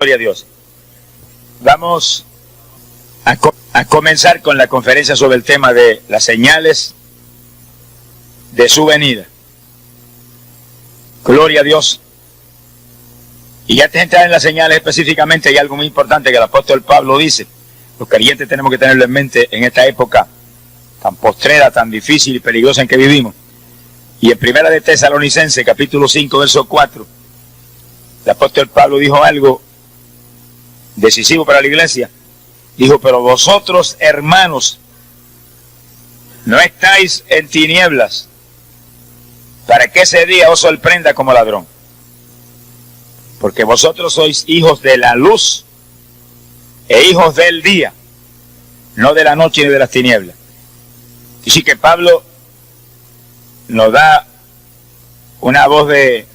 Gloria a Dios. Vamos a comenzar con la conferencia sobre el tema de las señales de su venida. Gloria a Dios. Y antes de entrar en las señales específicamente, hay algo muy importante que el apóstol Pablo dice. Los creyentes tenemos que tenerlo en mente en esta época tan postrera, tan difícil y peligrosa en que vivimos. Y en Primera de Tesalonicenses, capítulo 5, verso 4, el apóstol Pablo dijo algo decisivo para la iglesia. Dijo: pero vosotros, hermanos, no estáis en tinieblas, para que ese día os sorprenda como ladrón. Porque vosotros sois hijos de la luz e hijos del día, no de la noche ni de las tinieblas. Y sí que Pablo nos da una voz de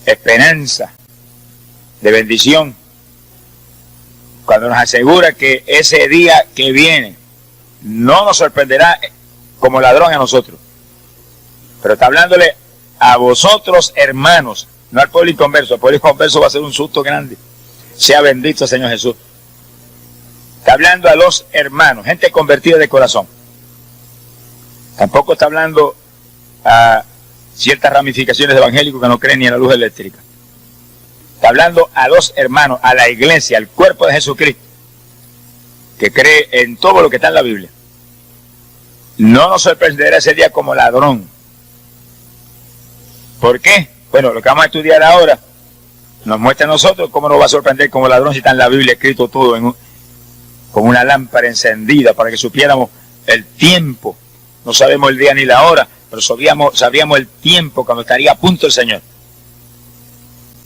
esperanza, de bendición, cuando nos asegura que ese día que viene no nos sorprenderá como ladrón a nosotros. Pero está hablándole a vosotros, hermanos, no al pueblo inconverso. Al pueblo inconverso va a ser un susto grande. Sea bendito el Señor Jesús. Está hablando a los hermanos, gente convertida de corazón. Tampoco está hablando a ciertas ramificaciones de evangélicos que no creen ni en la luz eléctrica. Está hablando a los hermanos, a la iglesia, al cuerpo de Jesucristo, que cree en todo lo que está en la Biblia. No nos sorprenderá ese día como ladrón. ¿Por qué? Bueno, lo que vamos a estudiar ahora nos muestra a nosotros cómo nos va a sorprender como ladrón si está en la Biblia escrito todo con una lámpara encendida para que supiéramos el tiempo. No sabemos el día ni la hora, pero sabríamos el tiempo cuando estaría a punto el Señor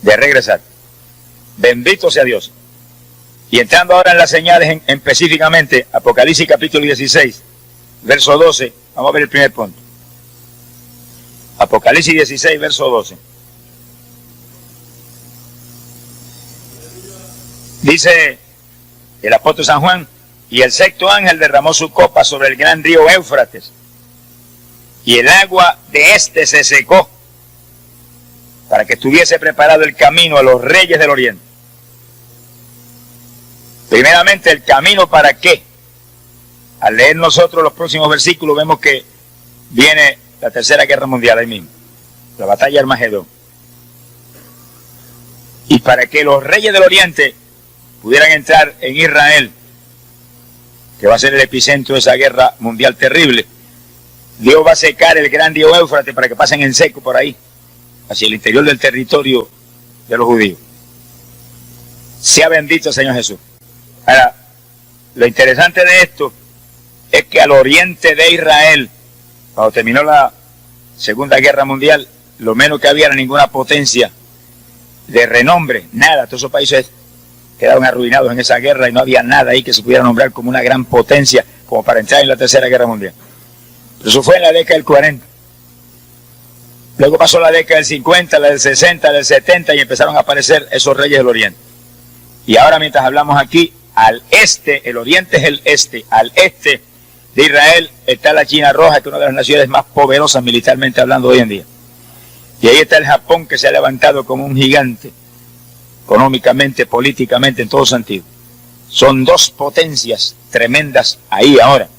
de regresar. Bendito sea Dios. Y entrando ahora en las señales específicamente, Apocalipsis capítulo 16, verso 12, vamos a ver el primer punto. Apocalipsis 16, verso 12. Dice el apóstol San Juan: y el sexto ángel derramó su copa sobre el gran río Éufrates, y el agua de éste se secó, para que estuviese preparado el camino a los reyes del oriente. Primeramente, ¿el camino para qué? Al leer nosotros los próximos versículos vemos que viene la tercera guerra mundial ahí mismo, la batalla de Armagedón. Y para que los reyes del oriente pudieran entrar en Israel, que va a ser el epicentro de esa guerra mundial terrible, Dios va a secar el gran río Éufrates para que pasen en seco por ahí, hacia el interior del territorio de los judíos. Sea bendito el Señor Jesús. Ahora, lo interesante de esto es que al oriente de Israel, cuando terminó la Segunda Guerra Mundial, lo menos que había era ninguna potencia de renombre, nada. Todos esos países quedaron arruinados en esa guerra y no había nada ahí que se pudiera nombrar como una gran potencia como para entrar en la Tercera Guerra Mundial. Pero eso fue en la década del 40. Luego pasó la década del 50, la del 60, del 70 y empezaron a aparecer esos reyes del oriente. Y ahora, mientras hablamos aquí, al este, el oriente es el este, al este de Israel está la China Roja, que es una de las naciones más poderosas militarmente hablando hoy en día. Y ahí está el Japón, que se ha levantado como un gigante, económicamente, políticamente, en todo sentido. Son dos potencias tremendas ahí ahora,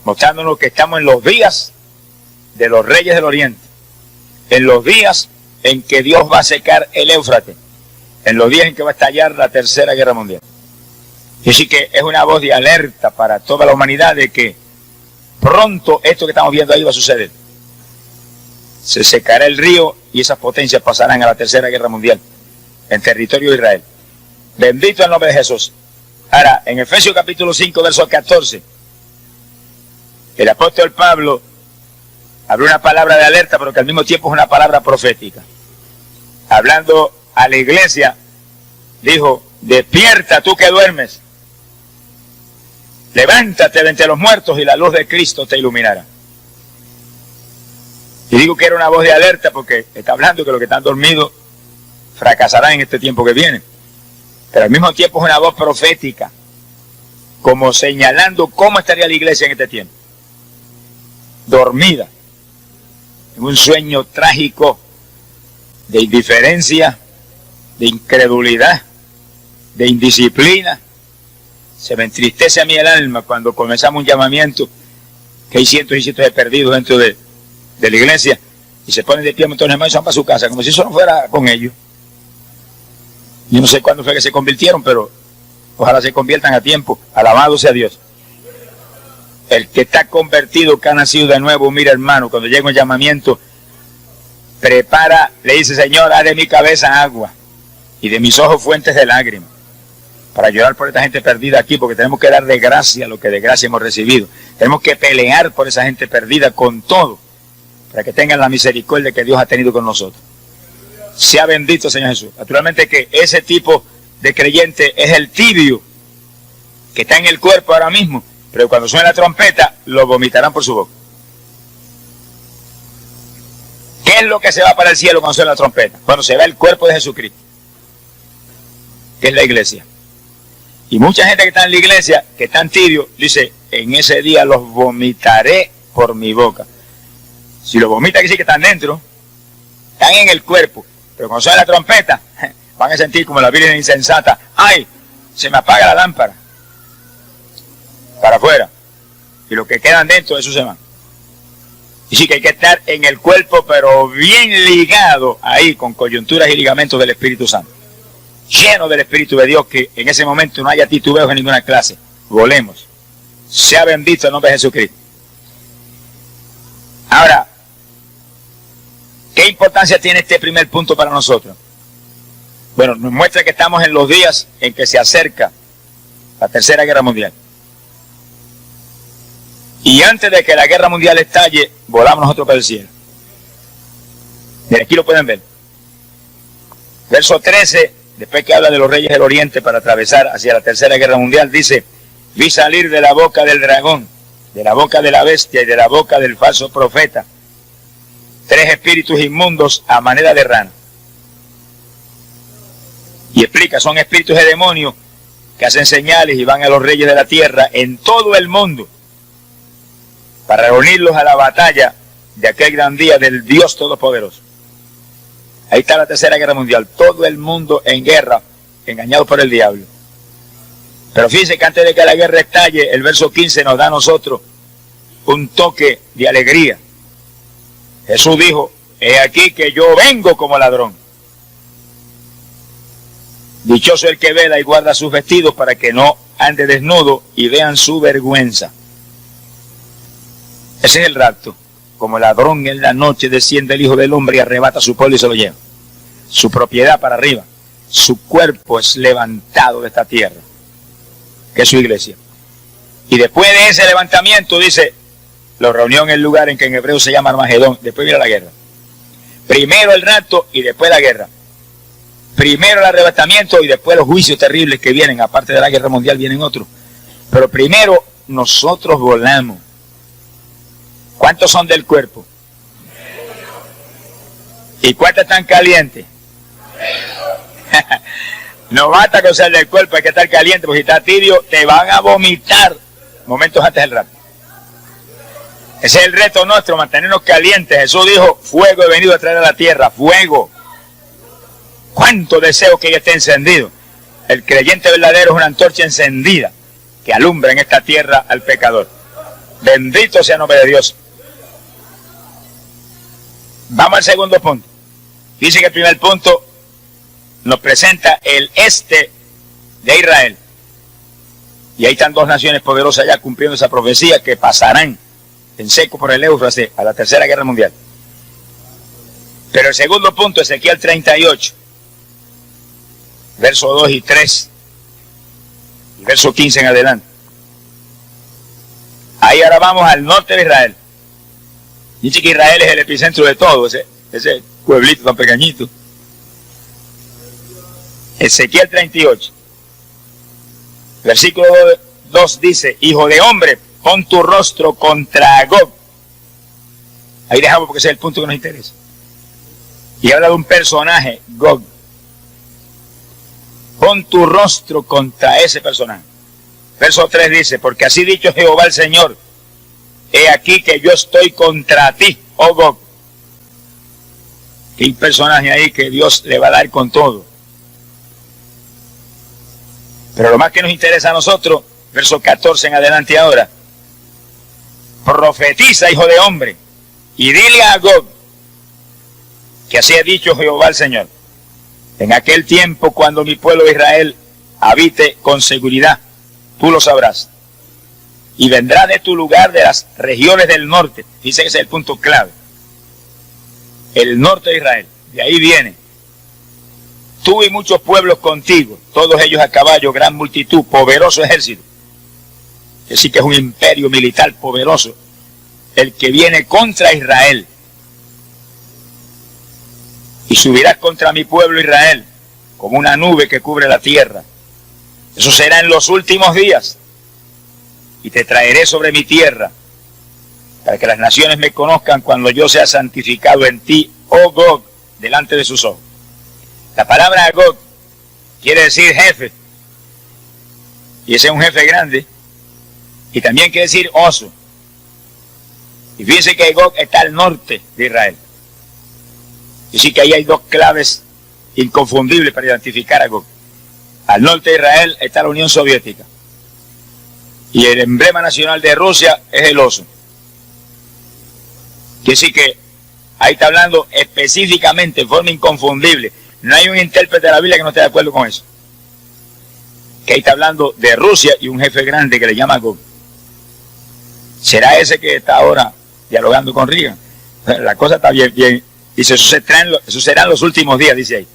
mostrándonos que estamos en los días de los reyes del oriente, en los días en que Dios va a secar el Éufrates, en los días en que va a estallar la Tercera Guerra Mundial. Y así que es una voz de alerta para toda la humanidad de que pronto esto que estamos viendo ahí va a suceder. Se secará el río y esas potencias pasarán a la Tercera Guerra Mundial en territorio de Israel. Bendito el nombre de Jesús. Ahora, en Efesios capítulo 5, verso 14, el apóstol Pablo habló una palabra de alerta, pero que al mismo tiempo es una palabra profética. Hablando a la iglesia, dijo: despierta tú que duermes, levántate de entre los muertos y la luz de Cristo te iluminará. Y digo que era una voz de alerta porque está hablando que los que están dormidos fracasarán en este tiempo que viene. Pero al mismo tiempo es una voz profética, como señalando cómo estaría la iglesia en este tiempo. Dormida, en un sueño trágico de indiferencia, de incredulidad, de indisciplina. Se me entristece a mí el alma cuando comenzamos un llamamiento que hay cientos y cientos de perdidos dentro de la iglesia y se ponen de pie montones de hermanos y van para su casa, como si eso no fuera con ellos. Yo no sé cuándo fue que se convirtieron, pero ojalá se conviertan a tiempo. Alabado sea Dios. El que está convertido, que ha nacido de nuevo, mira hermano, cuando llega un llamamiento, prepara, le dice: Señor, haz de mi cabeza agua y de mis ojos fuentes de lágrimas, para llorar por esta gente perdida aquí, porque tenemos que dar de gracia lo que de gracia hemos recibido. Tenemos que pelear por esa gente perdida con todo, para que tengan la misericordia que Dios ha tenido con nosotros. Sea bendito Señor Jesús. Naturalmente que ese tipo de creyente es el tibio, que está en el cuerpo ahora mismo, pero cuando suene la trompeta, lo vomitarán por su boca. ¿Qué es lo que se va para el cielo cuando suena la trompeta? Cuando se ve el cuerpo de Jesucristo, que es la iglesia. Y mucha gente que está en la iglesia, que están tibios, dice: en ese día los vomitaré por mi boca. Si los vomita, que sí que están dentro, están en el cuerpo, pero cuando suena la trompeta, van a sentir como la virgen insensata: ¡ay! Se me apaga la lámpara. Para afuera. Y los que quedan dentro, eso se van. Y sí que hay que estar en el cuerpo, pero bien ligado ahí, con coyunturas y ligamentos del Espíritu Santo. Lleno del Espíritu de Dios, que en ese momento no haya titubeos en ninguna clase. Volemos. Sea bendito el nombre de Jesucristo. Ahora, ¿qué importancia tiene este primer punto para nosotros? Bueno, nos muestra que estamos en los días en que se acerca la Tercera Guerra Mundial. Y antes de que la Guerra Mundial estalle, volamos nosotros para el cielo. Mira, aquí lo pueden ver. Verso 13, después que habla de los reyes del Oriente para atravesar hacia la Tercera Guerra Mundial, dice: vi salir de la boca del dragón, de la boca de la bestia y de la boca del falso profeta, 3 espíritus inmundos a manera de rana. Y explica: son espíritus de demonios que hacen señales y van a los reyes de la tierra en todo el mundo para reunirlos a la batalla de aquel gran día del Dios Todopoderoso. Ahí está la Tercera Guerra Mundial, todo el mundo en guerra, engañado por el diablo. Pero fíjense que antes de que la guerra estalle, el verso 15 nos da a nosotros un toque de alegría. Jesús dijo: he aquí que yo vengo como ladrón. Dichoso el que vela y guarda sus vestidos, para que no ande desnudo y vean su vergüenza. Ese es el rapto. Como ladrón en la noche desciende el Hijo del Hombre y arrebata su pueblo y se lo lleva. Su propiedad para arriba. Su cuerpo es levantado de esta tierra, que es su iglesia. Y después de ese levantamiento, dice, lo reunió en el lugar en que en hebreo se llama Armagedón. Después viene la guerra. Primero el rapto y después la guerra. Primero el arrebatamiento y después los juicios terribles que vienen. Aparte de la guerra mundial vienen otros. Pero primero nosotros volamos. ¿Cuántos son del cuerpo? ¿Y cuántos están calientes? No basta con ser del cuerpo, hay que estar caliente, porque si estás tibio te van a vomitar momentos antes del rapto. Ese es el reto nuestro, mantenernos calientes. Jesús dijo: fuego he venido a traer a la tierra, fuego. ¿Cuánto deseo que ella esté encendido? El creyente verdadero es una antorcha encendida que alumbra en esta tierra al pecador. Bendito sea el nombre de Dios. Vamos al segundo punto. Dice que el primer punto nos presenta el este de Israel. Y ahí están 2 naciones poderosas ya cumpliendo esa profecía, que pasarán en seco por el Éufrates a la Tercera Guerra Mundial. Pero el segundo punto, Ezequiel 38, verso 2 y 3, y verso 15 en adelante. Ahí ahora vamos al norte de Israel. Dice que Israel es el epicentro de todo, ese pueblito tan pequeñito. Ezequiel 38, versículo 2 dice: hijo de hombre, pon tu rostro contra Gog. Ahí dejamos porque ese es el punto que nos interesa. Y habla de un personaje, Gog. Pon tu rostro contra ese personaje. Verso 3 dice: porque así dicho Jehová el Señor, he aquí que yo estoy contra ti, oh Gog. Que hay un personaje ahí que Dios le va a dar con todo. Pero lo más que nos interesa a nosotros, verso 14 en adelante ahora. Profetiza, hijo de hombre, y dile a Gog, que así ha dicho Jehová el Señor. En aquel tiempo, cuando mi pueblo Israel habite con seguridad, tú lo sabrás. Y vendrá de tu lugar de las regiones del norte. Dice que ese es el punto clave. El norte de Israel. De ahí viene. Tú y muchos pueblos contigo, todos ellos a caballo, gran multitud, poderoso ejército. Así que es un imperio militar poderoso, el que viene contra Israel. Y subirás contra mi pueblo Israel, como una nube que cubre la tierra. Eso será en los últimos días. Y te traeré sobre mi tierra, para que las naciones me conozcan cuando yo sea santificado en ti, oh Gog, delante de sus ojos. La palabra Gog quiere decir jefe, y ese es un jefe grande, y también quiere decir oso. Y fíjense que Gog está al norte de Israel. Y sí que ahí hay dos claves inconfundibles para identificar a Gog. Al norte de Israel está la Unión Soviética, y el emblema nacional de Rusia es el oso. Quiere decir que ahí está hablando específicamente, en forma inconfundible. No hay un intérprete de la Biblia que no esté de acuerdo con eso. Que ahí está hablando de Rusia y un jefe grande que le llama Gog. ¿Será ese que está ahora dialogando con Reagan? La cosa está bien. Dice, eso será en los últimos días, dice ahí.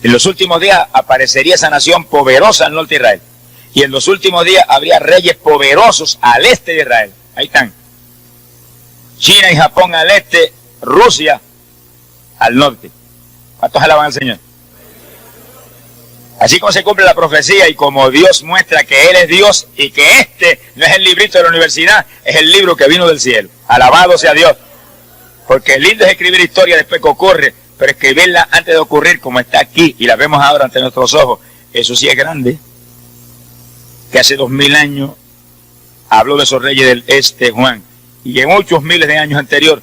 En los últimos días aparecería esa nación poderosa al norte de Israel. Y en los últimos días habría reyes poderosos al este de Israel. Ahí están. China y Japón al este, Rusia al norte. ¿Cuántos alaban al Señor? Así como se cumple la profecía y como Dios muestra que Él es Dios y que este no es el librito de la universidad, es el libro que vino del cielo. Alabado sea Dios. Porque lindo es escribir historia después que ocurre, pero escribirla antes de ocurrir como está aquí y la vemos ahora ante nuestros ojos, eso sí es grande. Que hace 2000 años habló de esos reyes del este, Juan, y en muchos miles de años anterior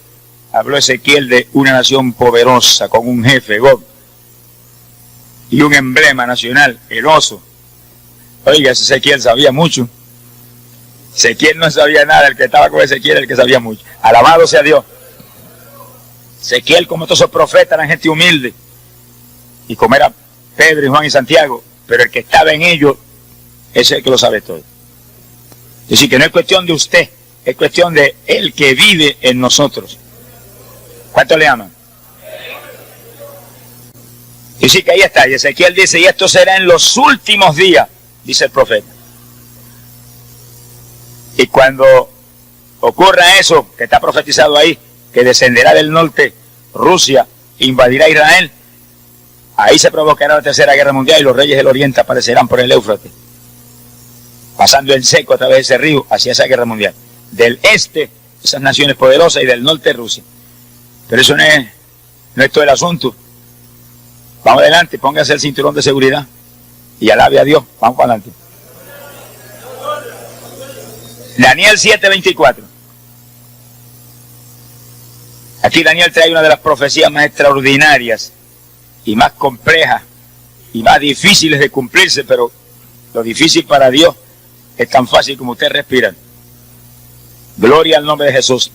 habló Ezequiel de una nación poderosa con un jefe, Gog, y un emblema nacional, el oso. Oiga, Ezequiel sabía mucho. Ezequiel no sabía nada, el que estaba con Ezequiel el que sabía mucho. Alabado sea Dios. Ezequiel, como todos esos profetas, eran gente humilde, y como era Pedro y Juan y Santiago, pero el que estaba en ellos, ese es el que lo sabe todo. Es decir, que no es cuestión de usted, es cuestión de el que vive en nosotros. ¿Cuánto le aman? Y sí que ahí está, y Ezequiel dice, y esto será en los últimos días, dice el profeta. Y cuando ocurra eso, que está profetizado ahí, que descenderá del norte Rusia, invadirá Israel, ahí se provocará la tercera guerra mundial y los reyes del oriente aparecerán por el Éufrates, pasando en seco a través de ese río hacia esa guerra mundial. Del este, esas naciones poderosas, y del norte, Rusia. Pero eso no es todo el asunto. Vamos adelante, póngase el cinturón de seguridad y alabe a Dios. Vamos para adelante. Daniel 7:24. Aquí Daniel trae una de las profecías más extraordinarias y más complejas y más difíciles de cumplirse, pero lo difícil para Dios es tan fácil como usted respirar. Gloria al nombre de Jesús.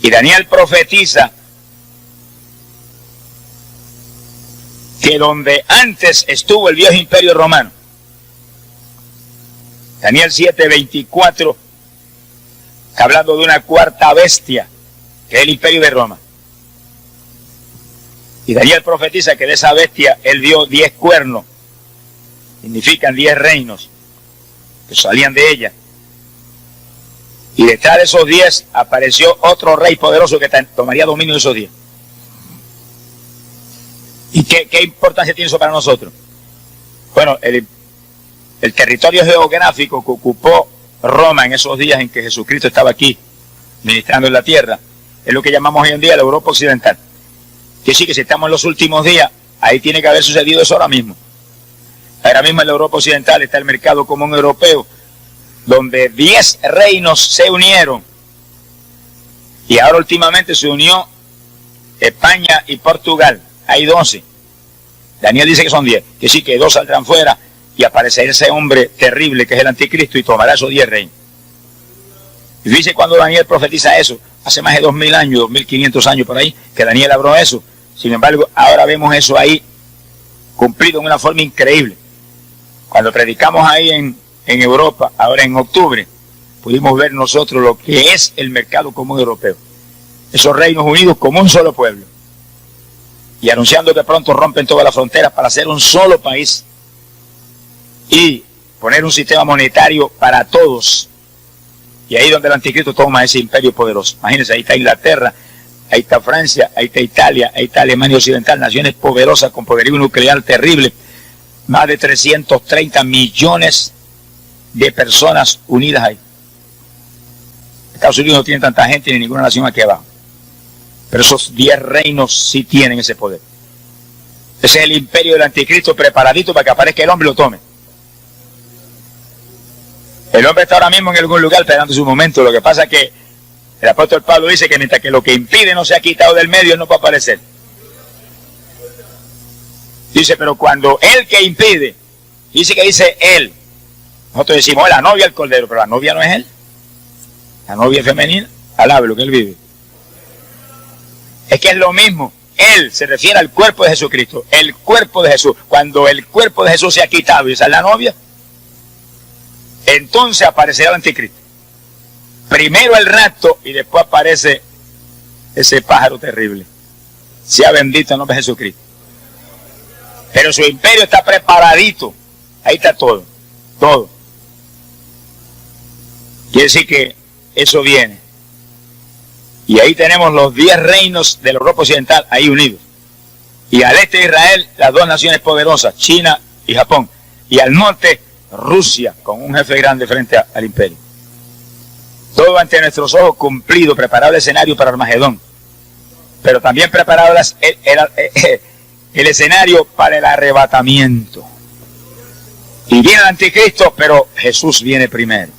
Y Daniel profetiza que donde antes estuvo el viejo imperio romano, Daniel 7:24, está hablando de una cuarta bestia, que es el imperio de Roma. Y Daniel profetiza que de esa bestia él dio 10 cuernos, significan 10 reinos que salían de ella. Y detrás de esos 10 apareció otro rey poderoso que tomaría dominio de esos 10. ¿Y qué importancia tiene eso para nosotros? Bueno, el territorio geográfico que ocupó Roma en esos días en que Jesucristo estaba aquí, ministrando en la tierra, es lo que llamamos hoy en día la Europa Occidental. Que sí, que si estamos en los últimos días, ahí tiene que haber sucedido eso ahora mismo. Ahora mismo en la Europa Occidental está el mercado común europeo, donde 10 reinos se unieron. Y ahora últimamente se unió España y Portugal. Hay 12. Daniel dice que son 10, que sí, que 2 saldrán fuera y aparecerá ese hombre terrible que es el anticristo y tomará esos 10 reinos. Y dice cuando Daniel profetiza eso, hace más de 2000 años, 2500 años por ahí, que Daniel habló eso. Sin embargo, ahora vemos eso ahí cumplido en una forma increíble. Cuando predicamos ahí en Europa, ahora en octubre, pudimos ver nosotros lo que es el mercado común europeo. Esos reinos unidos como un solo pueblo. Y anunciando que pronto rompen todas las fronteras para hacer un solo país y poner un sistema monetario para todos. Y ahí donde el anticristo toma ese imperio poderoso. Imagínense, ahí está Inglaterra, ahí está Francia, ahí está Italia, ahí está Alemania Occidental, naciones poderosas con poderío nuclear terrible. Más de 330 millones de personas unidas ahí. Estados Unidos no tiene tanta gente ni ninguna nación aquí abajo. Pero esos 10 reinos sí tienen ese poder. Ese es el imperio del anticristo preparadito para que aparezca el hombre y lo tome. El hombre está ahora mismo en algún lugar esperando su momento. Lo que pasa es que el apóstol Pablo dice que mientras que lo que impide no se ha quitado del medio, él no puede aparecer. Dice, pero cuando el que impide, dice él. Nosotros decimos, la novia del cordero, pero la novia no es él. La novia es femenina, alabe lo que él vive. Es que es lo mismo. Él se refiere al cuerpo de Jesucristo. El cuerpo de Jesús. Cuando el cuerpo de Jesús se ha quitado y esa es la novia, entonces aparecerá el anticristo. Primero el rapto y después aparece ese pájaro terrible. Sea bendito el nombre de Jesucristo. Pero su imperio está preparadito. Ahí está todo. Todo. Quiere decir que eso viene. Y ahí tenemos los 10 reinos de la Europa Occidental ahí unidos. Y al este de Israel, las 2 naciones poderosas, China y Japón. Y al norte, Rusia, con un jefe grande frente al imperio. Todo ante nuestros ojos cumplido, preparado el escenario para Armagedón. Pero también preparado el escenario para el arrebatamiento. Y viene el anticristo, pero Jesús viene primero.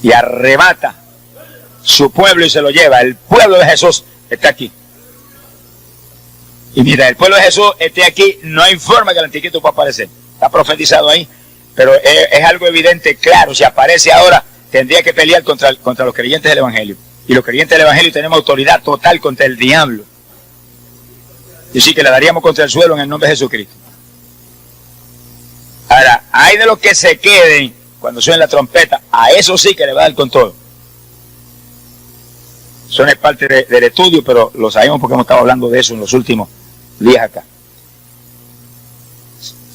Y arrebata su pueblo y se lo lleva. El pueblo de Jesús está aquí. Y mientras el pueblo de Jesús esté aquí, no hay forma que el anticristo pueda aparecer. Está profetizado ahí, pero es algo evidente, claro. Si aparece ahora, tendría que pelear contra los creyentes del Evangelio. Y los creyentes del Evangelio tenemos autoridad total contra el diablo. Y sí que le daríamos contra el suelo en el nombre de Jesucristo. Ahora, hay de los que se queden cuando suene la trompeta, a eso sí que le va a dar con todo. Eso no es parte del estudio, pero lo sabemos porque hemos estado hablando de eso en los últimos días acá.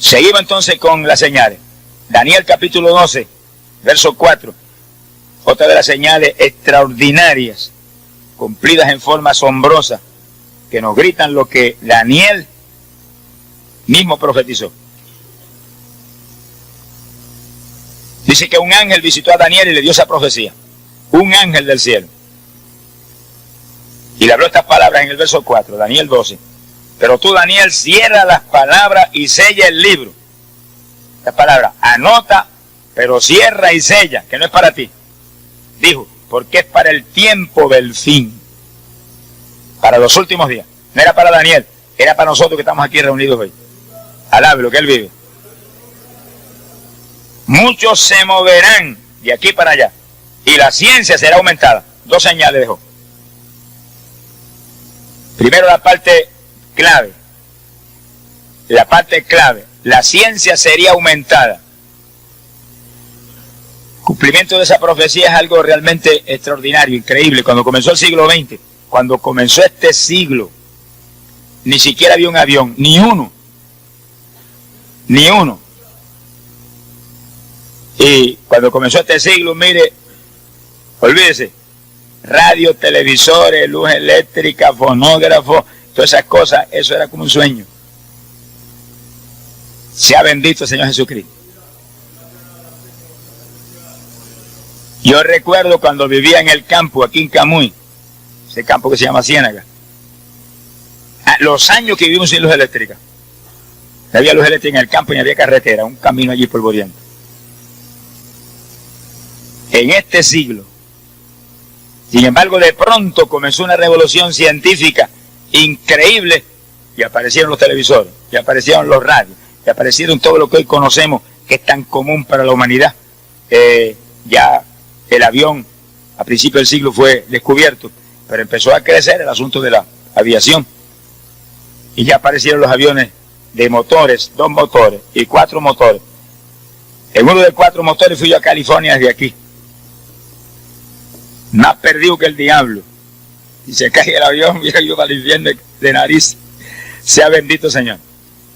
Seguimos entonces con las señales. Daniel capítulo 12, verso 4. Otra de las señales extraordinarias, cumplidas en forma asombrosa, que nos gritan lo que Daniel mismo profetizó. Dice que un ángel visitó a Daniel y le dio esa profecía. Un ángel del cielo. Y le habló estas palabras en el verso 4, Daniel 12. Pero tú, Daniel, cierra las palabras y sella el libro. Esta palabra, anota, pero cierra y sella, que no es para ti. Dijo, porque es para el tiempo del fin. Para los últimos días. No era para Daniel, era para nosotros que estamos aquí reunidos hoy. Alabe lo que él vive. Muchos se moverán de aquí para allá. Y la ciencia será aumentada. 2 señales dejó. Primero la parte clave. La parte clave. La ciencia sería aumentada. Cumplimiento de esa profecía es algo realmente extraordinario, increíble. Cuando comenzó el siglo XX, cuando comenzó este siglo, ni siquiera había un avión, ni uno. Ni uno. Y cuando comenzó este siglo, mire, olvídese, radio, televisores, luz eléctrica, fonógrafo, todas esas cosas, eso era como un sueño. Sea bendito el Señor Jesucristo. Yo recuerdo cuando vivía en el campo, aquí en Camuy, ese campo que se llama Ciénaga, los años que vivimos sin luz eléctrica. No había luz eléctrica en el campo y no había carretera, un camino allí polvoriento. En este siglo, sin embargo, de pronto comenzó una revolución científica increíble y aparecieron los televisores, y aparecieron los radios, y aparecieron todo lo que hoy conocemos que es tan común para la humanidad. Ya el avión a principios del siglo fue descubierto, pero empezó a crecer el asunto de la aviación. Y ya aparecieron los aviones de motores, 2 motores y 4 motores. En uno de 4 motores fui yo a California desde aquí. Más perdido que el diablo. Y se cae el avión, mira yo para el infierno de nariz. Sea bendito Señor.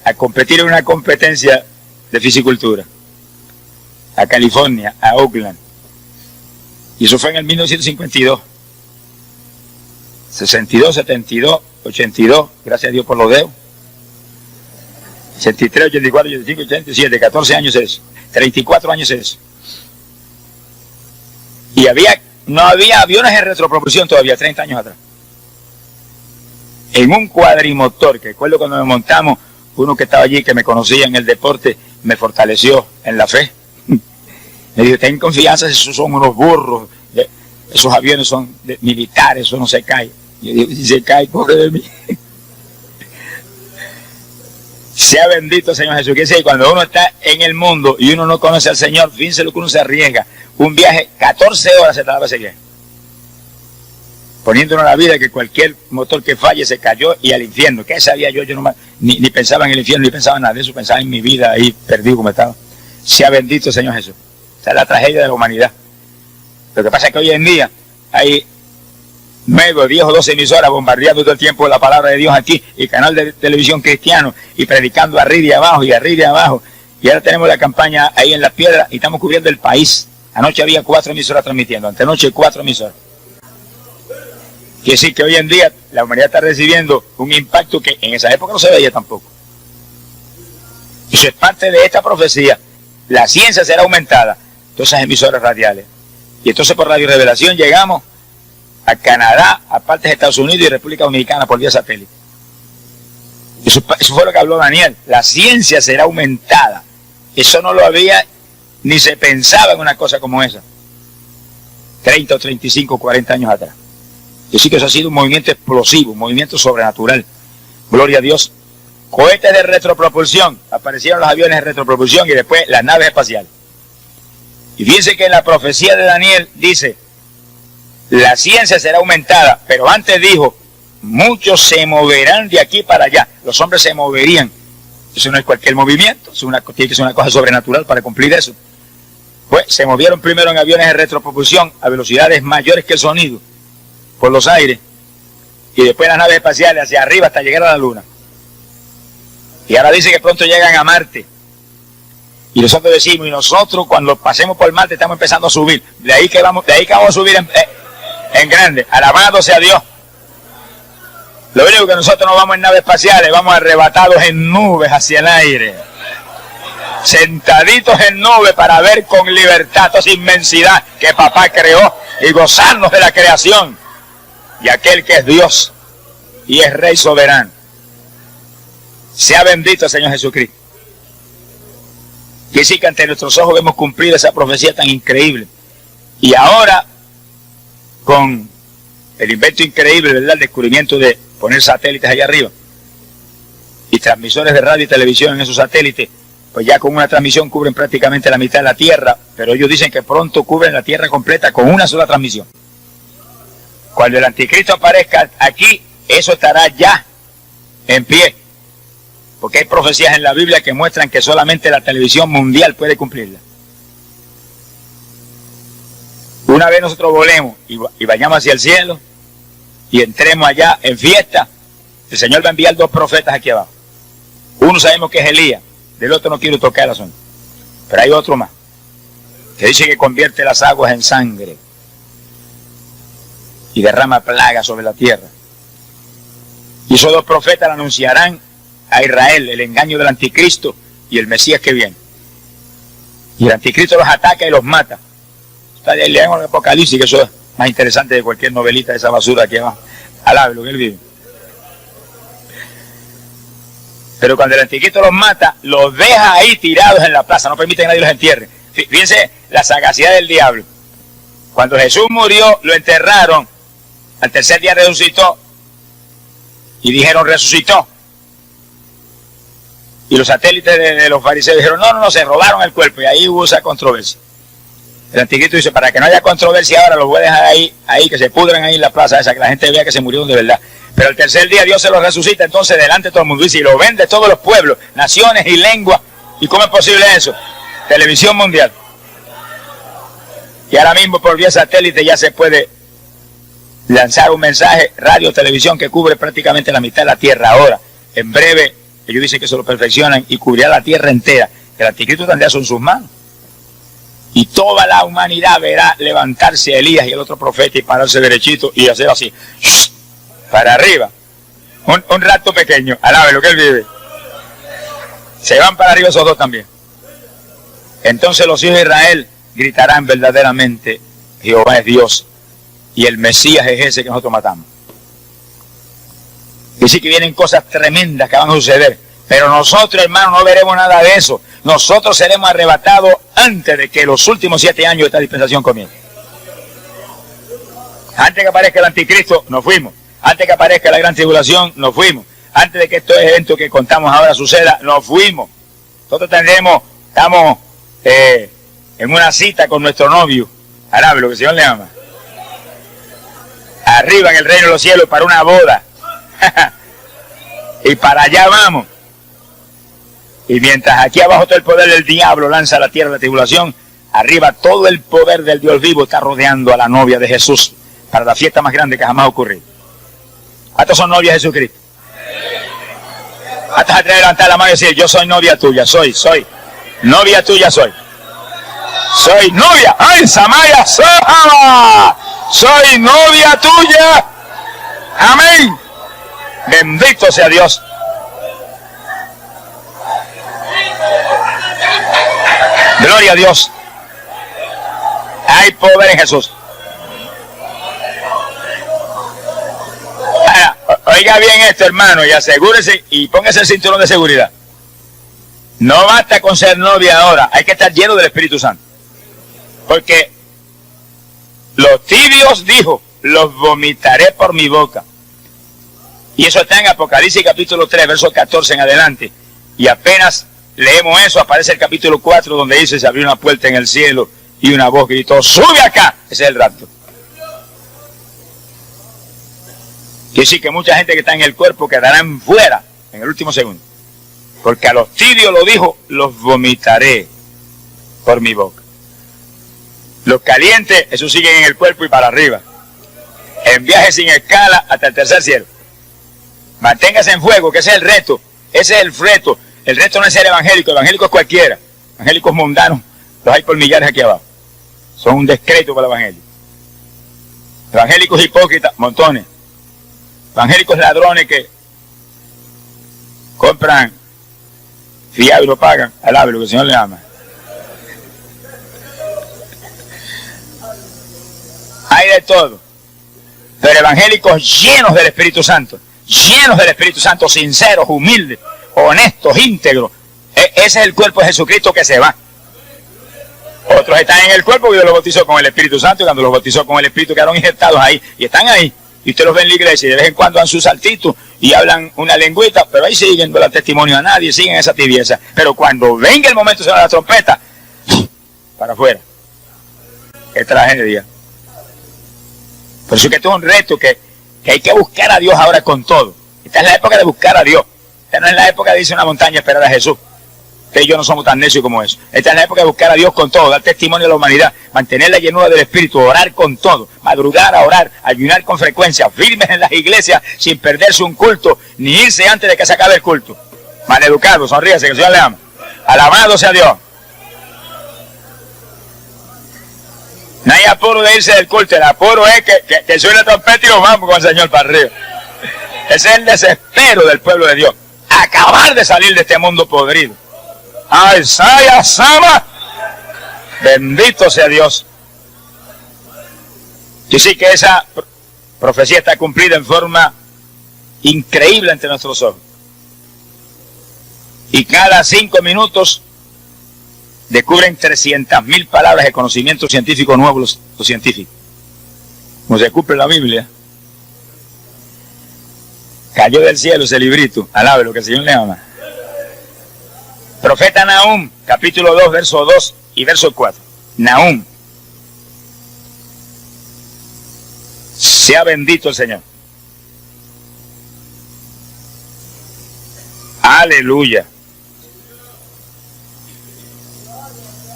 A competir en una competencia de fisicultura. A California, a Oakland. Y eso fue en el 1952. 62, 72, 82, gracias a Dios por los dedos. 83, 84, 85, 87, 14 años es eso. 34 años es eso. Y no había aviones en retropropulsión todavía, 30 años atrás. En un cuadrimotor, que recuerdo cuando nos montamos, uno que estaba allí, que me conocía en el deporte, me fortaleció en la fe. Me dijo, ten confianza, esos son unos burros, esos aviones son militares, eso no se cae. Yo digo, si se cae, pobre de mí. Sea bendito Señor Jesús. Que dice, cuando uno está en el mundo y uno no conoce al Señor, fíjense lo que uno se arriesga. Un viaje, 14 horas se tardaba ese viaje. Poniéndonos la vida que cualquier motor que falle se cayó y al infierno. ¿Qué sabía yo? Yo no, ni pensaba en el infierno, ni pensaba en nada de eso, pensaba en mi vida ahí perdido como estaba. Sea bendito Señor Jesús. Esa es la tragedia de la humanidad. Lo que pasa es que hoy en día hay 9, 10 o 12 emisoras bombardeando todo el tiempo la palabra de Dios aquí, y canal de televisión cristiano, y predicando arriba y abajo, y arriba y abajo. Y ahora tenemos la campaña ahí en La Piedra, y estamos cubriendo el país. Anoche había 4 emisoras transmitiendo, antenoche 4 emisoras. Quiere decir que hoy en día la humanidad está recibiendo un impacto que en esa época no se veía tampoco. Eso es parte de esta profecía. La ciencia será aumentada, todas esas emisoras radiales. Y entonces por Radio Revelación llegamos a Canadá, a partes de Estados Unidos y República Dominicana por vía satélite. Eso fue lo que habló Daniel. La ciencia será aumentada. Eso no lo había, ni se pensaba en una cosa como esa. 30 o 35, 40 años atrás. Y sí que eso ha sido un movimiento explosivo, un movimiento sobrenatural. Gloria a Dios. Cohetes de retropropulsión. Aparecieron los aviones de retropropulsión y después las naves espaciales. Y fíjense que en la profecía de Daniel dice, la ciencia será aumentada, pero antes dijo, muchos se moverán de aquí para allá. Los hombres se moverían. Eso no es cualquier movimiento, tiene que ser una cosa sobrenatural para cumplir eso. Pues se movieron primero en aviones de retropropulsión a velocidades mayores que el sonido, por los aires, y después las naves espaciales hacia arriba hasta llegar a la Luna. Y ahora dice que pronto llegan a Marte. Y nosotros decimos, y nosotros cuando pasemos por Marte estamos empezando a subir. De ahí que vamos a subir en grande. Alabado sea Dios. Lo único que nosotros no vamos en naves espaciales, vamos arrebatados en nubes hacia el aire. Sentaditos en nubes para ver con libertad toda esa inmensidad que papá creó y gozarnos de la creación. Y aquel que es Dios y es Rey soberano. Sea bendito el Señor Jesucristo. Quiere decir que ante nuestros ojos hemos cumplido esa profecía tan increíble. Y ahora, con el invento increíble, ¿verdad? El descubrimiento de poner satélites allá arriba y transmisores de radio y televisión en esos satélites, pues ya con una transmisión cubren prácticamente la mitad de la Tierra, pero ellos dicen que pronto cubren la Tierra completa con una sola transmisión. Cuando el anticristo aparezca aquí, eso estará ya en pie. Porque hay profecías en la Biblia que muestran que solamente la televisión mundial puede cumplirla. Una vez nosotros volemos y vayamos hacia el cielo y entremos allá en fiesta, el Señor va a enviar 2 profetas aquí abajo. Uno sabemos que es Elías, del otro no quiero tocar el asunto. Pero hay otro más, que dice que convierte las aguas en sangre y derrama plagas sobre la tierra. Y esos 2 profetas le anunciarán a Israel el engaño del anticristo y el Mesías que viene. Y el anticristo los ataca y los mata. Leemos el Apocalipsis, que eso es más interesante de cualquier novelita de esa basura aquí abajo. Alabe lo que él vive. Pero cuando el anticristo los mata, los deja ahí tirados en la plaza, no permite que nadie los entierre. Fíjense la sagacidad del diablo. Cuando Jesús murió, lo enterraron, al tercer día resucitó, y dijeron resucitó. Y los satélites de los fariseos dijeron, no, se robaron el cuerpo. Y ahí hubo esa controversia. El anticristo dice, para que no haya controversia ahora, los voy a dejar ahí, que se pudran ahí en la plaza esa, que la gente vea que se murieron de verdad. Pero el tercer día Dios se los resucita, entonces delante de todo el mundo dice, y lo ven de todos los pueblos, naciones y lenguas. ¿Y cómo es posible eso? Televisión mundial. Y ahora mismo por vía satélite ya se puede lanzar un mensaje, radio, televisión, que cubre prácticamente la mitad de la Tierra. Ahora, en breve, ellos dicen que se lo perfeccionan y cubrirá la Tierra entera. El anticristo tendrá eso en sus manos. Y toda la humanidad verá levantarse a Elías y el otro profeta y pararse derechito y hacer así, para arriba. Un rato pequeño, alabe lo que él vive. Se van para arriba esos dos también. Entonces los hijos de Israel gritarán verdaderamente, Jehová es Dios y el Mesías es ese que nosotros matamos. Dice que vienen cosas tremendas que van a suceder, pero nosotros, hermanos, no veremos nada de eso. Nosotros seremos arrebatados antes de que los últimos 7 años de esta dispensación comiencen. Antes que aparezca el anticristo, nos fuimos. Antes que aparezca la gran tribulación, nos fuimos. Antes de que estos eventos que contamos ahora suceda, nos fuimos. Nosotros estamos en una cita con nuestro novio, árabe, lo que el Señor le ama. Arriba en el reino de los cielos para una boda. Y para allá vamos. Y mientras aquí abajo todo el poder del diablo lanza a la tierra la tribulación, arriba todo el poder del Dios vivo está rodeando a la novia de Jesús para la fiesta más grande que jamás ha ocurrido. ¿Cuántos son novias de Jesucristo? ¿Cuántos se atreven a levantar la mano y decir, yo soy novia tuya, soy novia tuya, soy novia, ¡ay, Samaya, soy novia tuya! ¡Amén! Bendito sea Dios. Gloria a Dios. Hay poder en Jesús. Oiga bien esto, hermano, y asegúrese y póngase el cinturón de seguridad. No basta con ser novia ahora, hay que estar lleno del Espíritu Santo. Porque los tibios dijo, los vomitaré por mi boca. Y eso está en Apocalipsis capítulo 3, verso 14 en adelante. Y apenas leemos eso, aparece el capítulo 4 donde dice, se abrió una puerta en el cielo y una voz gritó, sube acá. Ese es el rapto. Quiere decir que mucha gente que está en el cuerpo quedarán fuera en el último segundo. Porque a los tibios lo dijo, los vomitaré por mi boca. Los calientes, esos siguen en el cuerpo y para arriba. En viaje sin escala hasta el tercer cielo. Manténgase en fuego, que ese es el reto. Ese es el reto. El reto no es ser evangélico, el evangélico es cualquiera. Evangélicos mundanos, los hay por millares aquí abajo. Son un descrédito para el evangelio. Evangélicos hipócritas, montones. Evangélicos ladrones que compran fiado y lo pagan. Alabe lo que el Señor le ama. Hay de todo. Pero evangélicos llenos del Espíritu Santo. Llenos del Espíritu Santo, sinceros, humildes, honestos, íntegros. Ese es el cuerpo de Jesucristo que se va. Otros están en el cuerpo y Dios los bautizó con el Espíritu Santo, y cuando los bautizó con el Espíritu quedaron injertados ahí, y están ahí. Y usted los ve en la iglesia y de vez en cuando dan sus saltitos y hablan una lengüita, pero ahí siguen, no dan testimonio a nadie, siguen esa tibieza. Pero cuando venga el momento de sonar la trompeta, para afuera. Qué tragedia. Por eso que esto es un reto que hay que buscar a Dios ahora con todo. Esta es la época de buscar a Dios. Esta no es la época de irse a una montaña a esperar a Jesús. Usted y yo no somos tan necios como eso. Esta es la época de buscar a Dios con todo, dar testimonio a la humanidad, mantener la llenura del Espíritu, orar con todo, madrugar a orar, ayunar con frecuencia, firmes en las iglesias sin perderse un culto, ni irse antes de que se acabe el culto. Maleducado, sonríase, que el Señor le ama. Alabado sea Dios. No hay apuro de irse del culto, el apuro es que suene la trompeta y nos vamos con el Señor para arriba. Ese es el desespero del pueblo de Dios. Acabar de salir de este mundo podrido. ¡Ay, Saya, Sama! Bendito sea Dios. Y sí que esa profecía está cumplida en forma increíble ante nuestros ojos. Y cada 5 minutos descubren 300.000 palabras de conocimiento científico nuevo los científicos. Como se cumple en la Biblia. Cayó del cielo ese librito. Alabe lo que el Señor le ama. Profeta Nahum, capítulo 2, verso 2 y verso 4. Nahum. Sea bendito el Señor. Aleluya.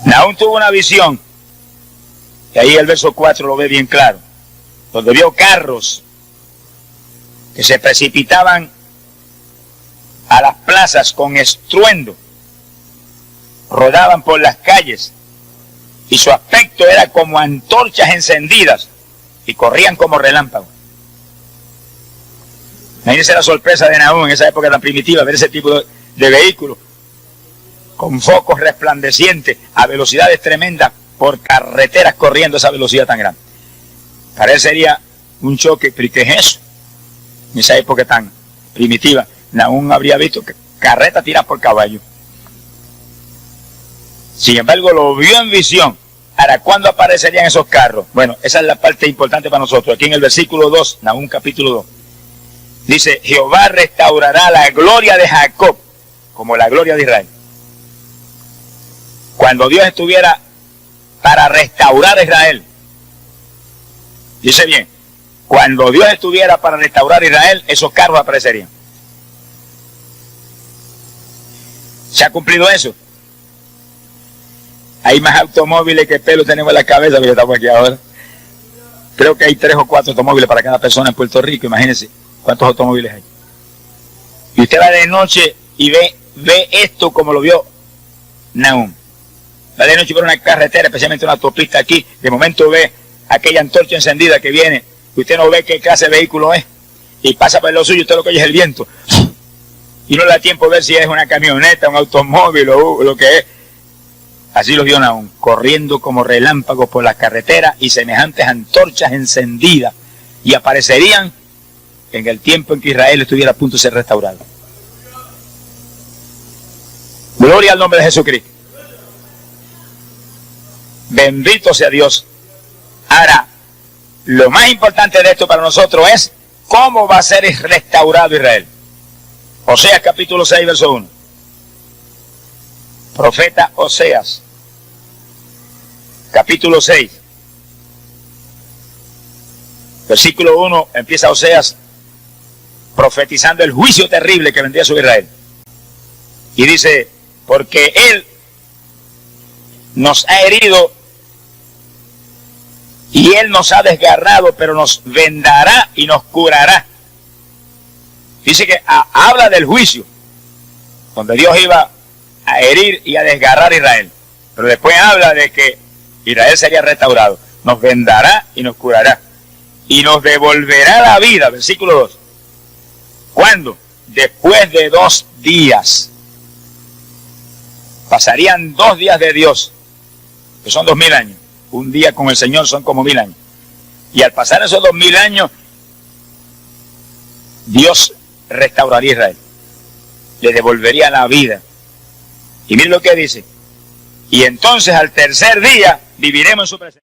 Nahum tuvo una visión, y ahí el verso 4 lo ve bien claro, donde vio carros que se precipitaban a las plazas con estruendo, rodaban por las calles, y su aspecto era como antorchas encendidas, y corrían como relámpagos. Imagínense la sorpresa de Nahum en esa época tan primitiva, ver ese tipo de vehículos, con focos resplandecientes, a velocidades tremendas, por carreteras corriendo a esa velocidad tan grande. Para él sería un choque, pero ¿qué es eso? En esa época tan primitiva, Nahum habría visto que carretas tiradas por caballo. Sin embargo, lo vio en visión. Ahora, ¿cuándo aparecerían esos carros? Bueno, esa es la parte importante para nosotros. Aquí en el versículo 2, Nahum capítulo 2, dice: Jehová restaurará la gloria de Jacob como la gloria de Israel. Cuando Dios estuviera para restaurar a Israel, dice bien, cuando Dios estuviera para restaurar a Israel, esos carros aparecerían. ¿Se ha cumplido eso? Hay más automóviles que pelo tenemos en la cabeza, porque estamos aquí ahora. Creo que hay 3 o 4 automóviles para cada persona en Puerto Rico. Imagínense cuántos automóviles hay. Y usted va de noche y ve esto como lo vio Nahum. Va de noche por una carretera, especialmente una autopista aquí. De momento ve aquella antorcha encendida que viene. Y usted no ve qué clase de vehículo es. Y pasa por lo suyo, usted lo que oye es el viento. Y no le da tiempo de ver si es una camioneta, un automóvil o lo que es. Así los vio Nahum, corriendo como relámpagos por las carreteras y semejantes antorchas encendidas, y aparecerían en el tiempo en que Israel estuviera a punto de ser restaurado. Gloria al nombre de Jesucristo. Bendito sea Dios. Ahora, lo más importante de esto para nosotros es cómo va a ser restaurado Israel. Oseas capítulo 6, verso 1. Profeta Oseas, capítulo 6, versículo 1, empieza Oseas profetizando el juicio terrible que vendría sobre Israel. Y dice: porque Él nos ha herido y Él nos ha desgarrado, pero nos vendará y nos curará. Dice que habla del juicio, donde Dios iba a herir y a desgarrar a Israel. Pero después habla de que Israel sería restaurado. Nos vendará y nos curará. Y nos devolverá la vida. Versículo 2. ¿Cuándo? Después de 2 días. Pasarían 2 días de Dios, que son 2000 años. Un día con el Señor son como 1000 años. Y al pasar esos 2000 años, Dios restauraría a Israel. Le devolvería la vida. Y miren lo que dice: y entonces al tercer día viviremos en su presencia.